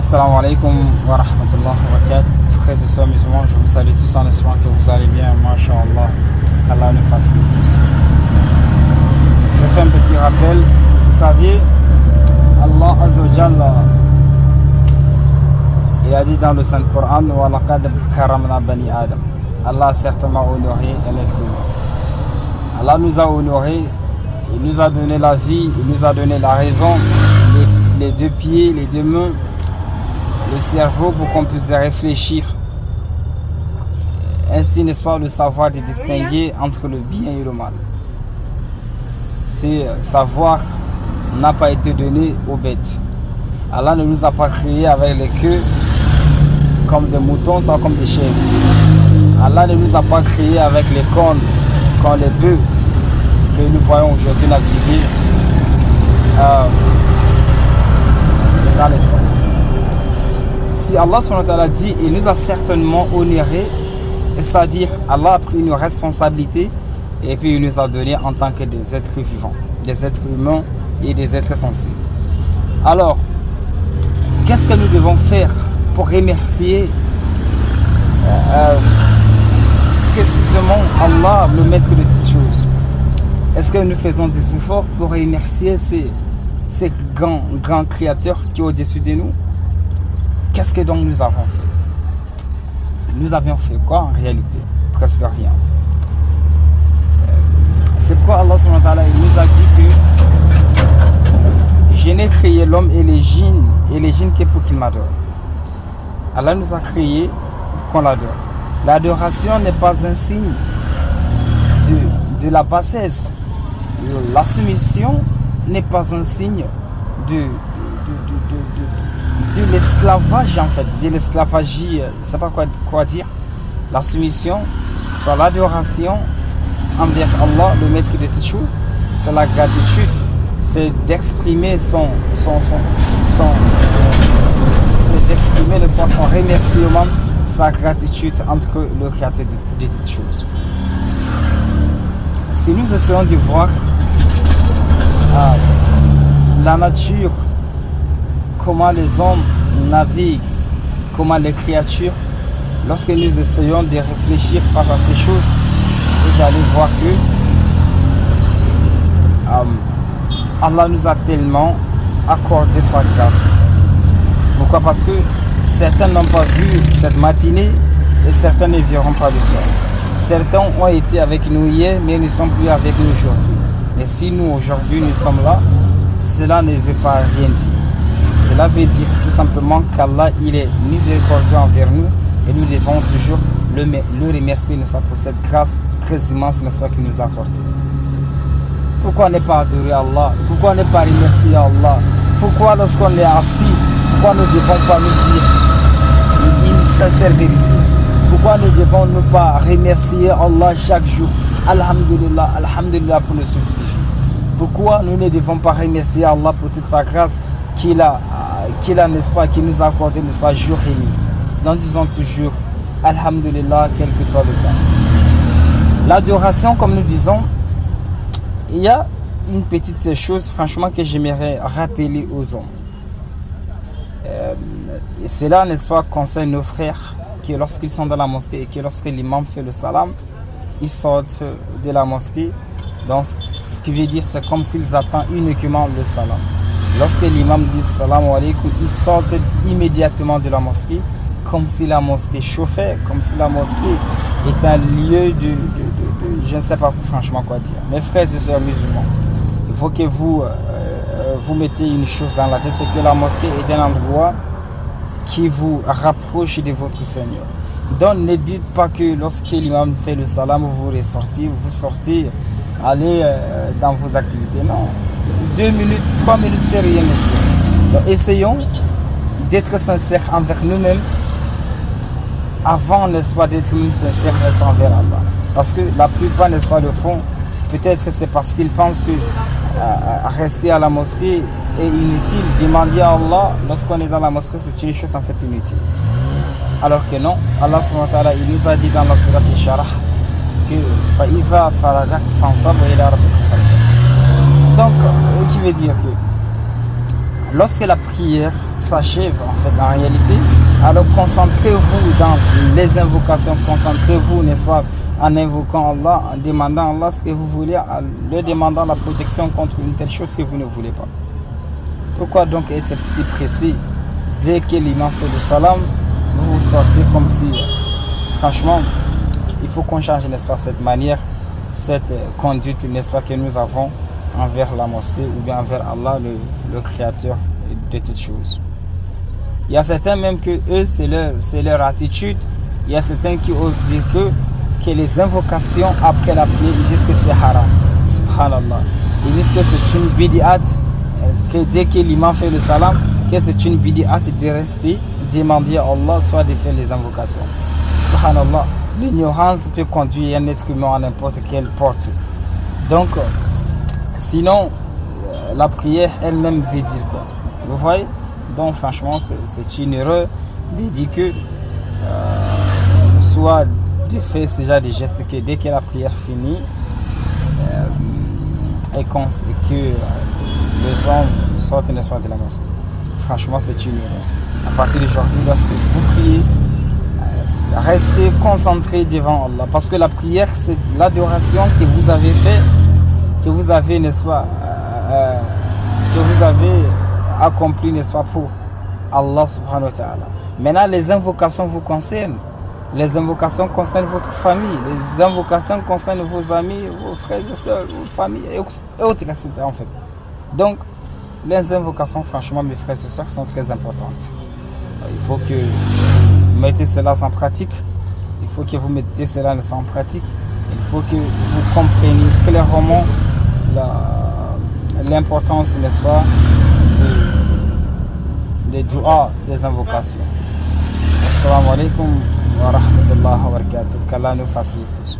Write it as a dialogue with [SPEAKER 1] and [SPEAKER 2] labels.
[SPEAKER 1] Assalamu alaikum wa rahmatullahi wa barakatuh. Frères et sœurs musulmans, je vous salue tous en espérant que vous allez bien. Masha'Allah, qu'Allah nous facilite tous. Je fais un petit rappel. Vous saviez, Allah Azza wa Jalla, il a dit dans le Saint-Coran, wa laqad karamna bani Adam. Allah a certainement honoré un être humain. Allah nous a honoré, il nous a donné la vie, il nous a donné la raison, les deux pieds, les deux mains, le cerveau pour qu'on puisse réfléchir. Ainsi, n'est-ce pas, le savoir de distinguer entre le bien et le mal. Ce savoir n'a pas été donné aux bêtes. Allah ne nous a pas créés avec les queues comme des moutons, soit comme des chèvres. Allah ne nous a pas créés avec les cornes comme les bœufs que nous voyons aujourd'hui naviguer dans l'espace. Si Allah subhanahu wa ta'ala dit, il nous a certainement honorés, c'est-à-dire Allah a pris une responsabilité et puis il nous a donné en tant que des êtres vivants, des êtres humains et des êtres sensibles. Alors, qu'est-ce que nous devons faire pour remercier précisément Allah, le maître de toutes choses? Est-ce que nous faisons des efforts pour remercier ces grands créateurs qui sont au-dessus de nous? Qu'est-ce que donc nous avons fait? Nous avions fait quoi en réalité? Presque rien. C'est pourquoi Allah subhanahu wa ta'ala nous a dit que je n'ai créé l'homme et les djinns que pour qu'ils m'adorent. Allah nous a créés pour qu'on l'adore. L'adoration n'est pas un signe de la bassesse. La soumission n'est pas un signe de l'esclavage, en fait, de l'esclavagie, je ne sais pas quoi dire. La soumission, soit l'adoration envers Allah, le maître de toutes choses, c'est la gratitude, c'est d'exprimer son remerciement, sa gratitude entre le créateur de toutes choses. Si nous essayons de voir la nature, comment les hommes naviguent, comment les créatures, lorsque nous essayons de réfléchir face à ces choses, vous allez voir que Allah nous a tellement accordé sa grâce. Pourquoi? Parce que certains n'ont pas vu cette matinée et certains ne verront pas le soir. Certains ont été avec nous hier, mais ils ne sont plus avec nous aujourd'hui. Mais si nous aujourd'hui nous sommes là, cela ne veut pas rien dire. Cela veut dire tout simplement qu'Allah il est miséricordieux envers nous et nous devons toujours le remercier, n'est-ce pas, pour cette grâce très immense, n'est-ce pas, qu'il nous a apportée. Pourquoi ne pas adorer Allah? Pourquoi ne pas remercier Allah? Pourquoi lorsqu'on est assis, pourquoi ne devons pas nous dire une sincère vérité? Pourquoi ne devons nous pas remercier Allah chaque jour? Alhamdulillah, Alhamdulillah pour le souffle. Pourquoi nous ne devons pas remercier Allah pour toute sa grâce qu'il a, n'est-ce pas, qu'il nous a accordé, n'est-ce pas, jour et nuit? Donc disons toujours Alhamdulillah, quel que soit le cas. L'adoration, comme nous disons, il y a une petite chose franchement que j'aimerais rappeler aux hommes. Et cela, n'est-ce pas, concerne nos frères qui lorsqu'ils sont dans la mosquée et que lorsque l'imam fait le salam, ils sortent de la mosquée. Donc ce qui veut dire c'est comme s'ils attendent uniquement le salam. Lorsque l'imam dit salam alaikum, ils sortent immédiatement de la mosquée comme si la mosquée chauffait, comme si la mosquée était un lieu de je ne sais pas franchement quoi dire. Mes frères et sœurs musulmans, il faut que vous mettez une chose dans la tête, c'est que la mosquée est un endroit qui vous rapproche de votre Seigneur. Donc ne dites pas que lorsque l'imam fait le salam, vous sortez, allez dans vos activités. Non, 2 minutes, 3 minutes, c'est rien. Donc essayons d'être sincères envers nous-mêmes avant, n'est-ce pas, d'être sincères, n'est-ce pas, envers Allah. Parce que la plupart, n'est-ce pas, le font, peut-être c'est parce qu'ils pensent que rester à la mosquée est inutile. Demander à Allah lorsqu'on est dans la mosquée, c'est une chose en fait inutile. Alors que non, Allah subhanahu wa ta'ala, il nous a dit dans la sourate Al-Sharah que فَإِذَا فَرَغَتْ فَانْصَبْ إِلَى رَبِّكَ فَارْغَب. Donc, qui veut dire que lorsque la prière s'achève, en fait, en réalité, alors concentrez-vous dans les invocations, concentrez-vous, n'est-ce pas, en invoquant Allah, en demandant à Allah ce que vous voulez, en lui demandant la protection contre une telle chose que vous ne voulez pas. Pourquoi donc être si précis? Dès que l'imam fait le salam, vous vous sortez comme si, franchement, il faut qu'on change, n'est-ce pas, cette manière, cette conduite, n'est-ce pas, que nous avons envers la mosquée ou bien envers Allah, le créateur de toutes choses. Il y a certains même que eux, c'est leur attitude. Il y a certains qui osent dire que les invocations après la prière, ils disent que c'est haram. Subhanallah. Ils disent que c'est une bid'at, que dès que l'imam fait le salam, que c'est une bid'at de rester, demander à Allah, soit de faire les invocations. Subhanallah. L'ignorance peut conduire un être humain à n'importe quelle porte. Donc, sinon, la prière elle-même veut dire quoi? Vous voyez? Donc, franchement, c'est une erreur de dire que soit de faire ce genre de gestes que dès que la prière finit et que les hommes sortent, n'est-ce pas, de la mosquée. Franchement, c'est une erreur. À partir d'aujourd'hui, lorsque vous priez, restez concentré devant Allah, parce que la prière, c'est l'adoration que vous avez fait, que vous avez, n'est-ce pas, que vous avez accompli, n'est-ce pas, pour Allah subhanahu wa ta'ala. Maintenant, les invocations vous concernent. Les invocations concernent votre famille. Les invocations concernent vos amis, vos frères et soeurs, vos familles et autres, etc. en fait. Donc, les invocations, franchement, mes frères et soeurs, sont très importantes. Il faut que vous mettez cela en pratique. Il faut que vous mettez cela en pratique. Il faut que vous compreniez clairement l'importance, n'est-ce pas, des du'a, des invocations. Assalamu alaikum wa rahmatullahi wa barakatuh. Qu'Allah nous facilite tous.